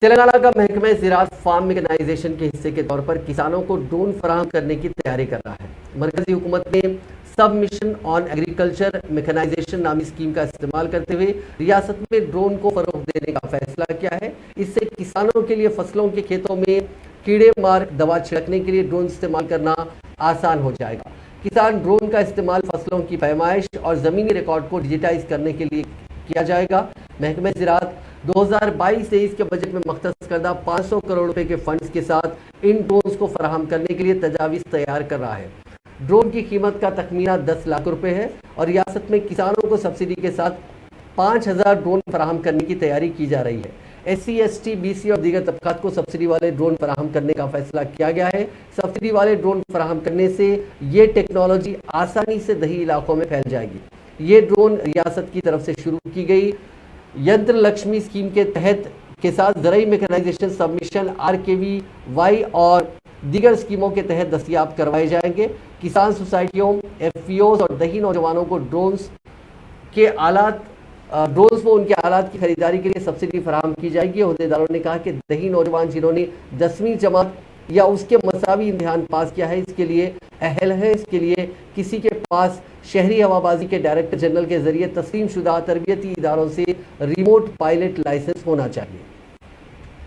तेलंगाना का महकमा ज़राअत farm mechanization के हिस्से के तौर पर किसानों को ड्रोन फराहम करने की तैयारी कर रहा है। मरकजी हुकूमत ने सब मिशन ऑन एग्रीकल्चर मेकनाइजेशन नामी स्कीम का इस्तेमाल करते हुए रियासत में ड्रोन को फरोग देने का फैसला किया है। इससे किसानों के लिए फसलों के खेतों में कीड़े मार दवा छिड़कने के लिए ड्रोन इस्तेमाल करना आसान हो जाएगा। किसान ड्रोन का इस्तेमाल फसलों की पैमाइश और ज़मीनी रिकॉर्ड को डिजिटाइज करने के लिए किया जाएगा। महकमा ज़राअत 2022-23 के बजट में मख्तस करदा 500 करोड़ रुपए के फंड्स के साथ इन ड्रोन्स को फराहम करने के लिए तजावीज़ तैयार कर रहा है। ड्रोन की कीमत का तखमीना 10 लाख रुपए है और रियासत में किसानों को सब्सिडी के साथ 5000 ड्रोन फराहम करने की तैयारी की जा रही है। SC, ST, BC और दीगर तबकात को सब्सिडी वाले ड्रोन फराहम करने का फैसला किया गया है। सब्सिडी वाले ड्रोन फराहम करने से ये टेक्नोलॉजी आसानी से दही इलाकों में फैल जाएगी। ये ड्रोन रियासत की तरफ से शुरू की गई यंत्र लक्ष्मी स्कीम के तहत के साथ ज़राई मेकनाइजेशन सबमिशन RKVY और दीगर स्कीमों के तहत दस्तयाब करवाए जाएंगे। किसान सोसाइटियों, FPOs और दही नौजवानों को ड्रोन्स व उनके आलात की खरीदारी के लिए सब्सिडी फराहम की जाएगी। अहदेदारों ने कहा कि दही नौजवान जिन्होंने 10वीं जमात या उसके मसावी इम्तिहान पास किया है, इसके लिए अहल है। इसके लिए किसी के पास शहरी हवाबाजी के डायरेक्टर जनरल के जरिए तस्लीम शुदा तरबियती इदारों से रिमोट पायलट लाइसेंस होना चाहिए।